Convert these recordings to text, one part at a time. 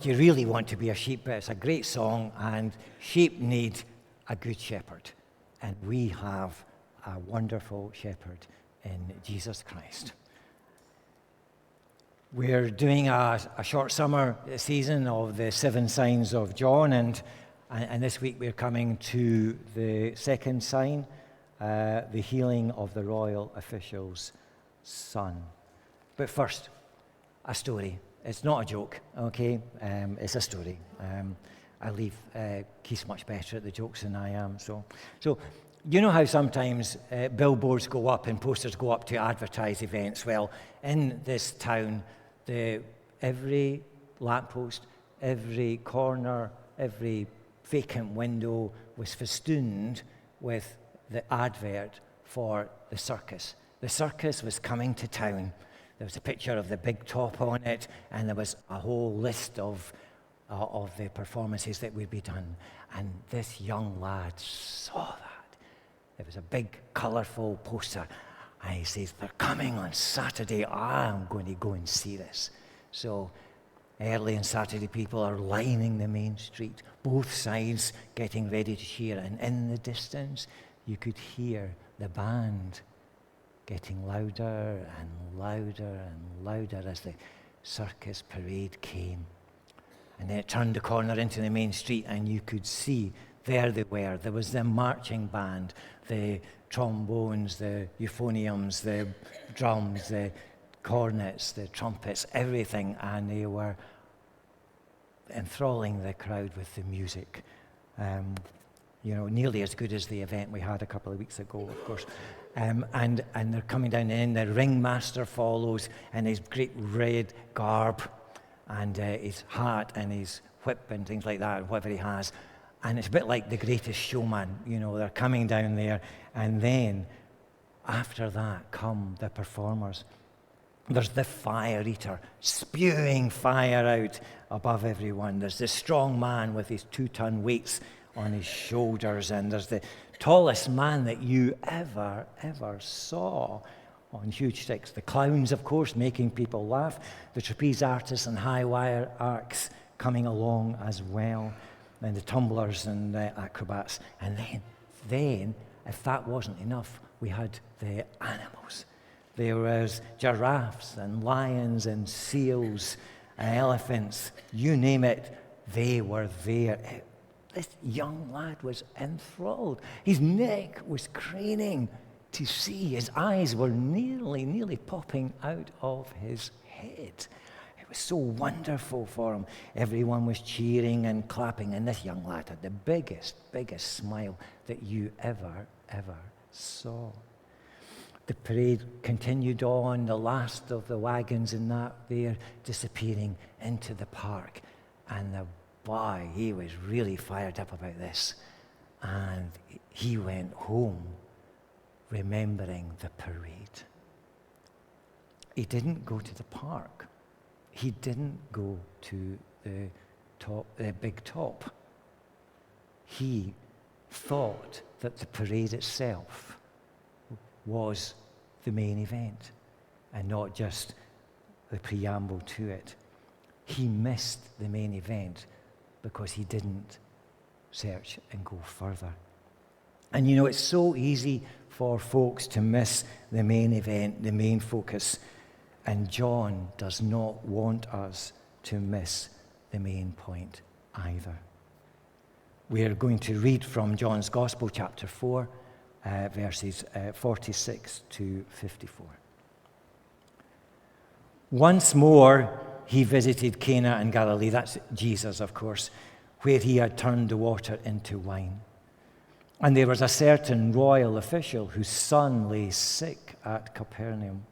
you really want to be a sheep, it's a great song, and sheep need a good shepherd. And we have a wonderful shepherd in Jesus Christ. We're doing a short summer season of the 7 signs of John, and this week we're coming to the second sign, the healing of the royal official's son. But first, a story. It's not a joke, okay? It's a story. I leave Keith much better at the jokes than I am. So you know how sometimes billboards go up and posters go up to advertise events? Well, in this town, every lamppost, every corner, every vacant window was festooned with the advert for the circus. The circus was coming to town. There was a picture of the big top on it, and there was a whole list of the performances that would be done. And this young lad saw that. There was a big, colourful poster, and he says, "They're coming on Saturday. I'm going to go and see this." So early on Saturday, people are lining the main street, both sides getting ready to cheer. And in the distance, you could hear the band getting louder and louder and louder as the circus parade came. And then it turned the corner into the main street, and you could see there they were. There was the marching band, the trombones, the euphoniums, the drums, the cornets, the trumpets, everything, and they were enthralling the crowd with the music. Nearly as good as the event we had a couple of weeks ago, of course. And they're coming down in, the ringmaster follows in his great red garb and his hat and his whip and things like that, whatever he has. And it's a bit like The Greatest Showman, they're coming down there. And then after that come the performers. There's the fire eater spewing fire out above everyone. There's the strong man with his 2-ton weights on his shoulders, and there's the tallest man that you ever saw on huge sticks. The clowns, of course, making people laugh. The trapeze artists and high wire arcs coming along as well. And the tumblers and the acrobats. And then, if that wasn't enough, we had the animals. There was giraffes and lions and seals and elephants. You name it, they were there. This young lad was enthralled. His neck was craning to see. His eyes were nearly popping out of his head. It was so wonderful for him. Everyone was cheering and clapping, and this young lad had the biggest smile that you ever saw. The parade continued on, the last of the wagons and that there disappearing into the park. And boy, he was really fired up about this. And he went home remembering the parade. He didn't go to the park. He didn't go to the big top. He thought that the parade itself was the main event and not just the preamble to it. He missed the main event because he didn't search and go further. And it's so easy for folks to miss the main event, the main focus. And John does not want us to miss the main point either. We are going to read from John's Gospel, chapter 4, verses 46 to 54. Once more, he visited Cana in Galilee. That's Jesus, of course, where he had turned the water into wine. And there was a certain royal official whose son lay sick at Capernaum.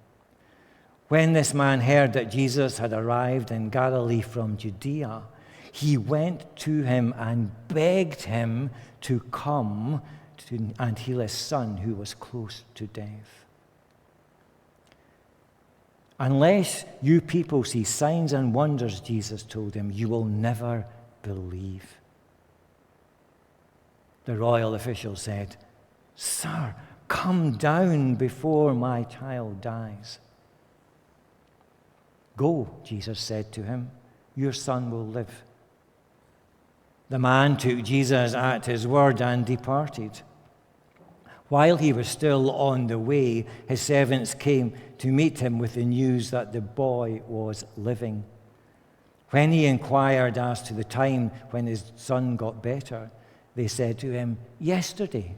When this man heard that Jesus had arrived in Galilee from Judea, he went to him and begged him to come and heal his son, who was close to death. Unless you people see signs and wonders, Jesus told him, you will never believe. The royal official said, Sir, come down before my child dies. Go, Jesus said to him, your son will live." The man took Jesus at his word and departed. While he was still on the way, his servants came to meet him with the news that the boy was living. When he inquired as to the time when his son got better, they said to him, "Yesterday,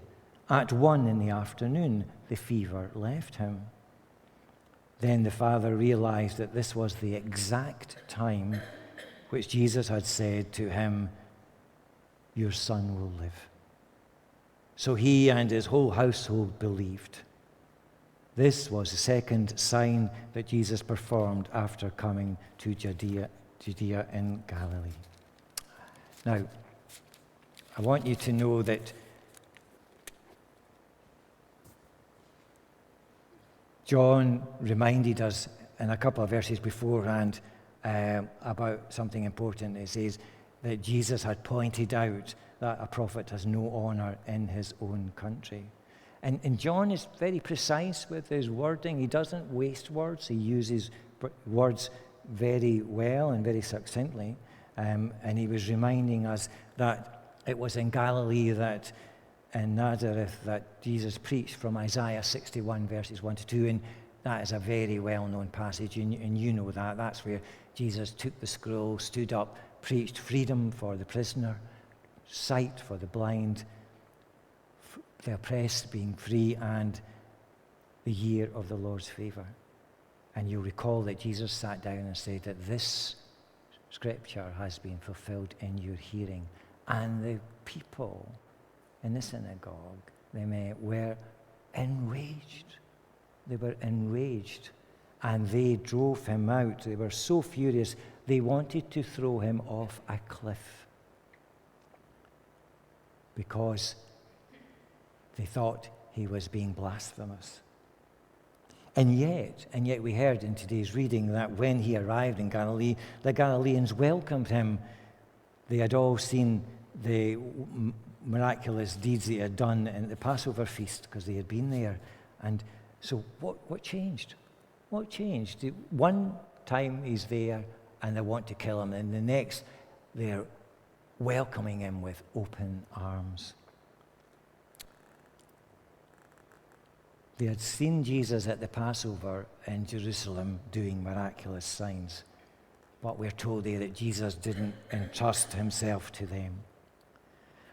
at 1 p.m, the fever left him." Then the father realized that this was the exact time which Jesus had said to him, "Your son will live." So he and his whole household believed. This was the second sign that Jesus performed after coming to Judea in Galilee. Now, I want you to know that John reminded us in a couple of verses beforehand about something important. It says that Jesus had pointed out that a prophet has no honor in his own country. And John is very precise with his wording. He doesn't waste words. He uses words very well and very succinctly. And he was reminding us that it was in Galilee, that in Nazareth, that Jesus preached from Isaiah 61 verses 1 to 2. And that is a very well-known passage, and you know that. That's where Jesus took the scroll, stood up, preached freedom for the prisoner, sight for the blind, the oppressed being free, and the year of the Lord's favor. And you'll recall that Jesus sat down and said that this scripture has been fulfilled in your hearing. And the people in the synagogue, they were enraged. They were enraged. And they drove him out. They were so furious, they wanted to throw him off a cliff, because they thought he was being blasphemous. And yet we heard in today's reading that when he arrived in Galilee, the Galileans welcomed him. They had all seen the miraculous deeds that he had done in the Passover feast, because they had been there. And so what changed? What changed? One time he's there and they want to kill him, and the next they're welcoming him with open arms. They had seen Jesus at the Passover in Jerusalem doing miraculous signs, but we're told there that Jesus didn't entrust himself to them.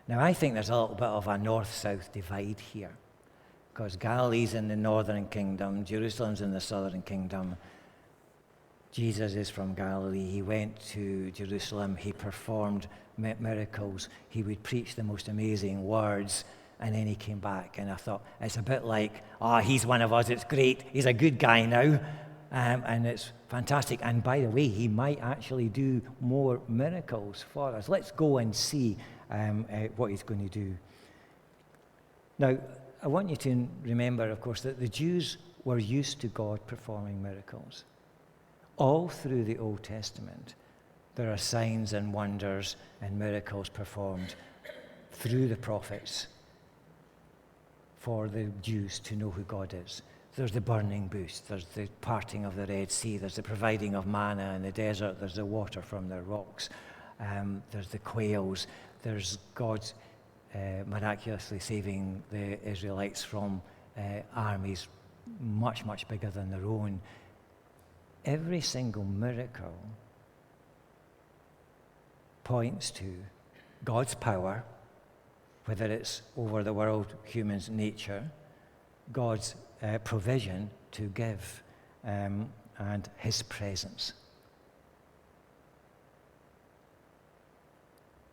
Now, I think there's a little bit of a north-south divide here, because Galilee's in the northern kingdom, Jerusalem's in the southern kingdom. Jesus is from Galilee. He went to Jerusalem. He performed miracles. He would preach the most amazing words. And then he came back, and I thought, it's a bit like, he's one of us, it's great, he's a good guy now, and it's fantastic. And by the way, he might actually do more miracles for us. Let's go and see what he's going to do. Now, I want you to remember, of course, that the Jews were used to God performing miracles. All through the Old Testament, there are signs and wonders and miracles performed through the prophets for the Jews to know who God is. There's the burning bush, there's the parting of the Red Sea, there's the providing of manna in the desert, there's the water from the rocks, there's the quails, there's God miraculously saving the Israelites from armies much, much bigger than their own. Every single miracle points to God's power, whether it's over the world, human's nature, God's provision to give, and his presence.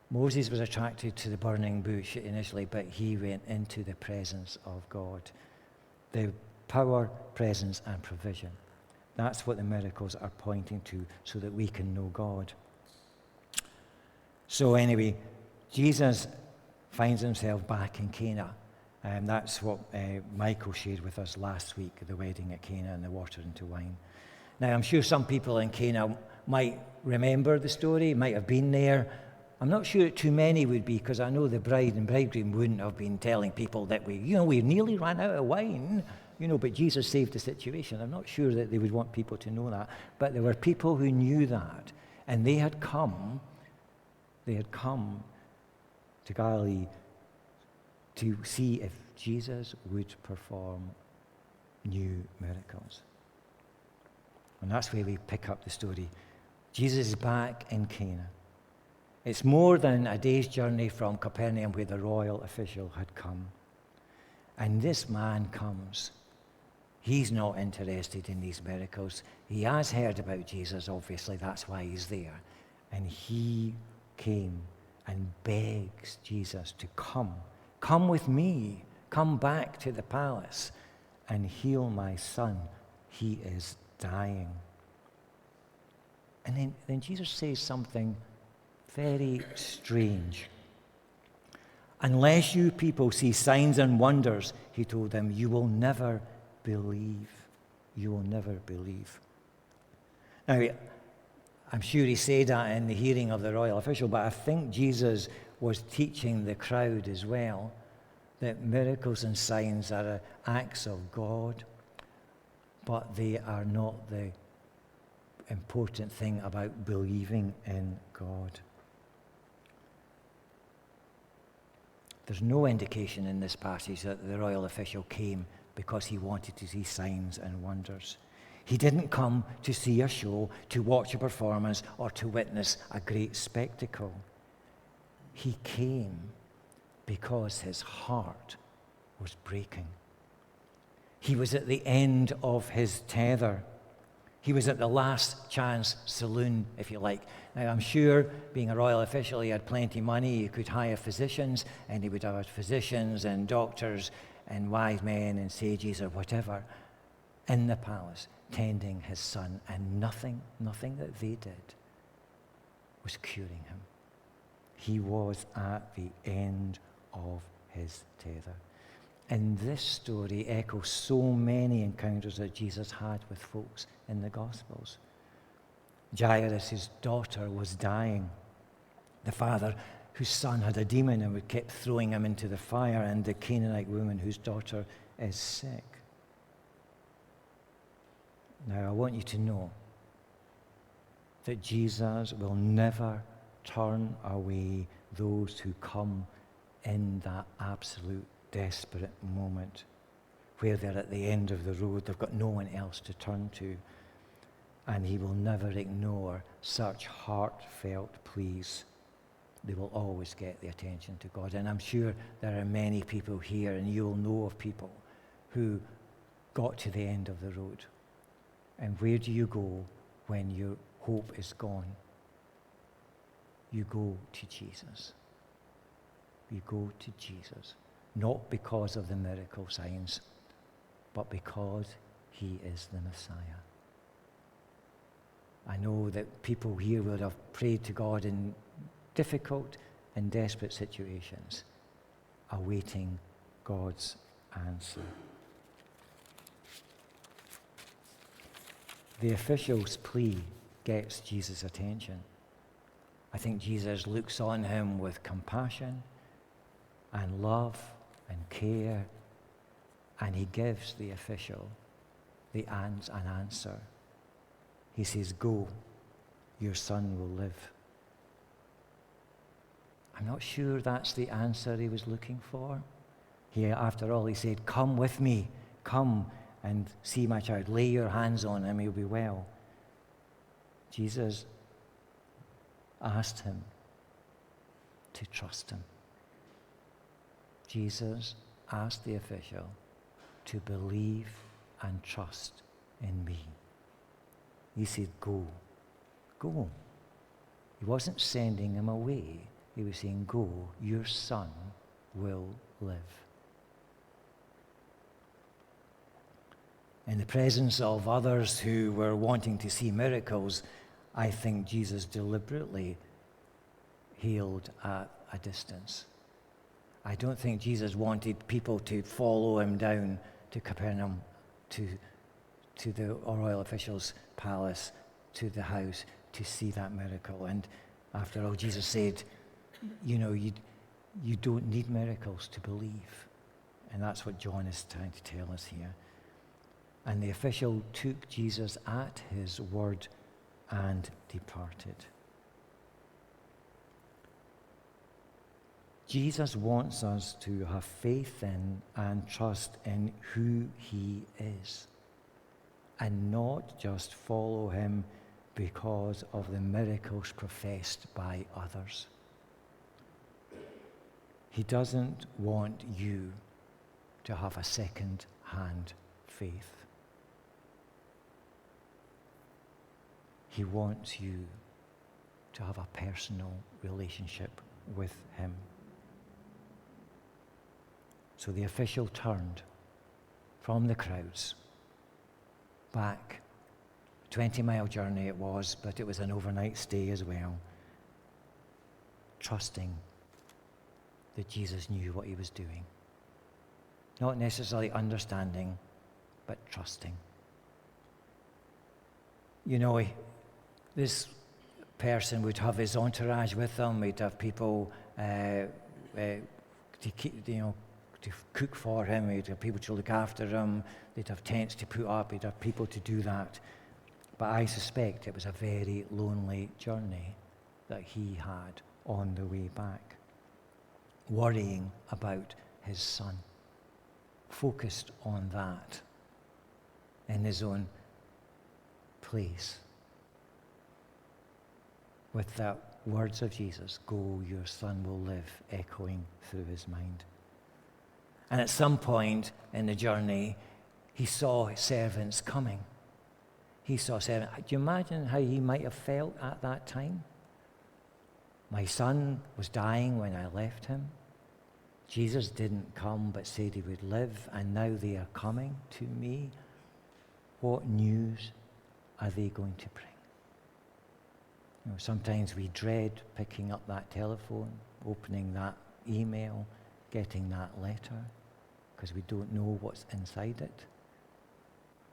Moses was attracted to the burning bush initially, but he went into the presence of God. The power, presence, and provision. That's what the miracles are pointing to, so that we can know God. So anyway, Jesus finds himself back in Cana. And that's what Michael shared with us last week, the wedding at Cana and the water into wine. Now, I'm sure some people in Cana might remember the story, might have been there. I'm not sure too many would be, because I know the bride and bridegroom wouldn't have been telling people that we nearly ran out of wine, but Jesus saved the situation. I'm not sure that they would want people to know that. But there were people who knew that. And they had come to Galilee to see if Jesus would perform new miracles. And that's where we pick up the story. Jesus is back in Cana. It's more than a day's journey from Capernaum where the royal official had come. And this man comes. He's not interested in these miracles. He has heard about Jesus, obviously, that's why he's there. And he came and begs Jesus to come. Come with me. Come back to the palace and heal my son. He is dying. And then Jesus says something very strange. Unless you people see signs and wonders, he told them, you will never believe. You will never believe. Now, I'm sure he said that in the hearing of the royal official, but I think Jesus was teaching the crowd as well that miracles and signs are acts of God, but they are not the important thing about believing in God. There's no indication in this passage that the royal official came because he wanted to see signs and wonders. He didn't come to see a show, to watch a performance, or to witness a great spectacle. He came because his heart was breaking. He was at the end of his tether. He was at the last chance saloon, if you like. Now, I'm sure, being a royal official, he had plenty of money. He could hire physicians, and he would have physicians and doctors and wise men and sages or whatever in the palace tending his son, and nothing that they did was curing him. He was at the end of his tether. And this story echoes so many encounters that Jesus had with folks in the Gospels. Jairus' daughter was dying. The father whose son had a demon and kept throwing him into the fire, and the Canaanite woman whose daughter is sick. Now, I want you to know that Jesus will never turn away those who come in that absolute desperate moment where they're at the end of the road, they've got no one else to turn to. And he will never ignore such heartfelt pleas. They will always get the attention to God. And I'm sure there are many people here, and you'll know of people who got to the end of the road. And where do you go when your hope is gone? You go to Jesus. You go to Jesus. Not because of the miracle signs, but because he is the Messiah. I know that people here would have prayed to God in difficult and desperate situations, awaiting God's answer. The official's plea gets Jesus' attention. I think Jesus looks on him with compassion and love and care, and he gives the official an answer. He says, go, your son will live. I'm not sure that's the answer he was looking for. After all, he said, come with me, come and see my child. Lay your hands on him, he'll be well. Jesus asked him to trust him. Jesus asked the official to believe and trust in me. He said, go, go. He wasn't sending him away. He was saying, go, your son will live. In the presence of others who were wanting to see miracles, I think Jesus deliberately healed at a distance. I don't think Jesus wanted people to follow him down to Capernaum, to the royal official's palace, to the house, to see that miracle. And after all, Jesus said, you don't need miracles to believe. And that's what John is trying to tell us here. And the official took Jesus at his word and departed. Jesus wants us to have faith in and trust in who he is, and not just follow him because of the miracles professed by others. He doesn't want you to have a second-hand faith. He wants you to have a personal relationship with him. So the official turned from the crowds back. 20-mile journey it was, but it was an overnight stay as well, trusting that Jesus knew what he was doing. Not necessarily understanding, but trusting. You know, this person would have his entourage with him. He'd have people to cook for him. He'd have people to look after him. They'd have tents to put up. He'd have people to do that. But I suspect it was a very lonely journey that he had on the way back, worrying about his son, focused on that in his own place, with the words of Jesus, "Go, your son will live," echoing through his mind. And at some point in the journey, he saw his servants coming. He saw servants. Do you imagine how he might have felt at that time? My son was dying when I left him. Jesus didn't come but said he would live, and now they are coming to me. What news are they going to bring? You know, sometimes we dread picking up that telephone, opening that email, getting that letter, because we don't know what's inside it.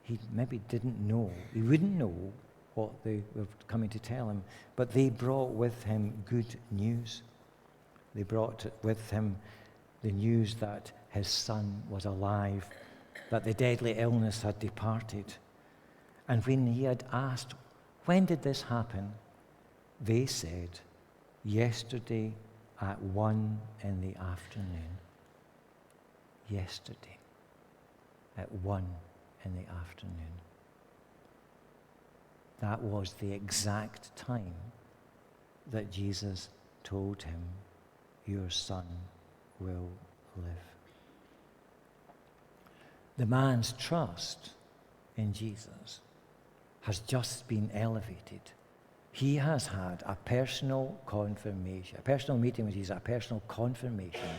He maybe didn't know. He wouldn't know what they were coming to tell him, but they brought with him good news. They brought with him the news that his son was alive, that the deadly illness had departed. And when he had asked, "When did this happen?" they said, "Yesterday at 1 in the afternoon." Yesterday at 1 in the afternoon. That was the exact time that Jesus told him, "Your son will live." The man's trust in Jesus has just been elevated. He has had a personal confirmation, a personal meeting with Jesus, a personal confirmation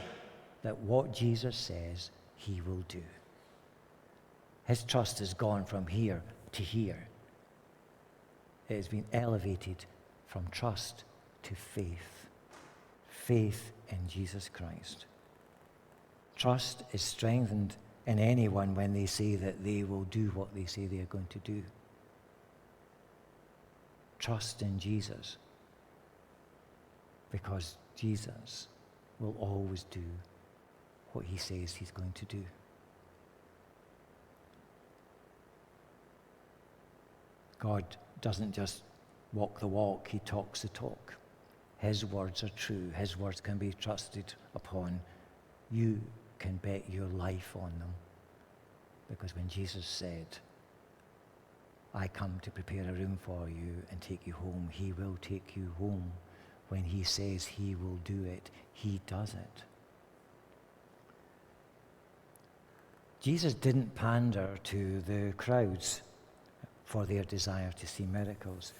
that what Jesus says he will do. His trust has gone from here to here. It has been elevated from trust to faith. Faith in Jesus Christ. Trust is strengthened in anyone when they say that they will do what they say they are going to do. Trust in Jesus, because Jesus will always do what he says he's going to do. God doesn't just walk the walk, he talks the talk. His words are true. His words can be trusted upon. You can bet your life on them. Because when Jesus said, "I come to prepare a room for you and take you home," he will take you home. When he says he will do it, he does it. Jesus didn't pander to the crowds for their desire to see miracles.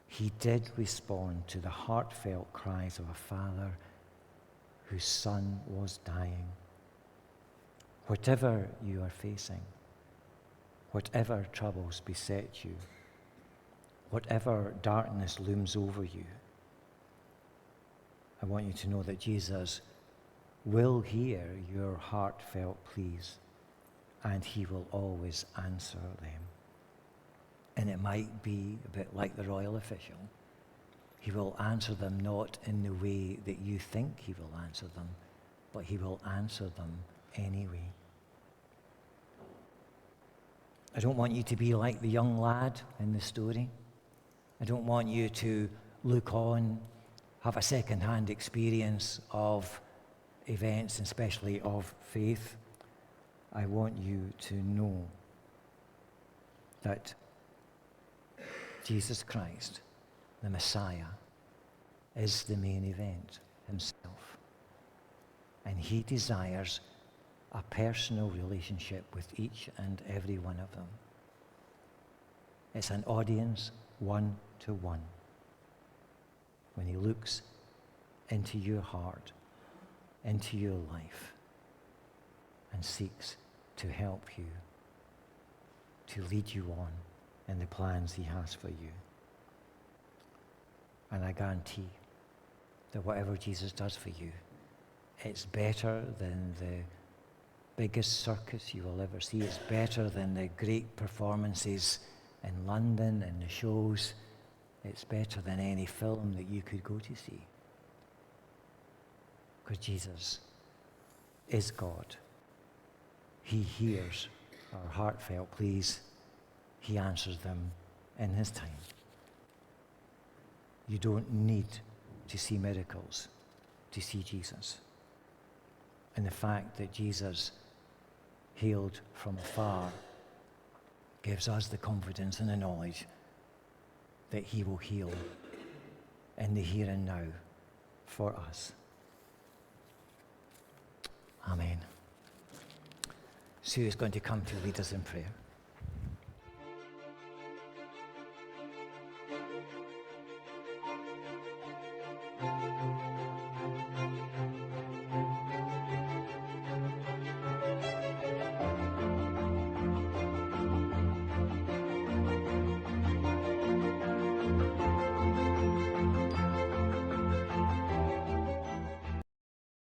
He did respond to the heartfelt cries of a father whose son was dying. Whatever you are facing, whatever troubles beset you, whatever darkness looms over you, I want you to know that Jesus will hear your heartfelt pleas, and he will always answer them. And it might be a bit like the royal official. He will answer them not in the way that you think he will answer them, but he will answer them anyway. I don't want you to be like the young lad in the story I don't want you to look on, have a second-hand experience of events, and especially of faith. I want you to know that Jesus Christ, the Messiah, is the main event himself. And he desires a personal relationship with each and every one of them. It's an audience one-to-one. When he looks into your heart, into your life, and seeks to help you, to lead you on in the plans he has for you. And I guarantee that whatever Jesus does for you, it's better than the biggest circus you will ever see. It's better than the great performances in London and the shows. It's better than any film that you could go to see. Because Jesus is God. He hears our heartfelt pleas. He answers them in his time. You don't need to see miracles to see Jesus. And the fact that Jesus healed from afar gives us the confidence and the knowledge that he will heal in the here and now for us. Amen. Sue is going to come to lead us in prayer.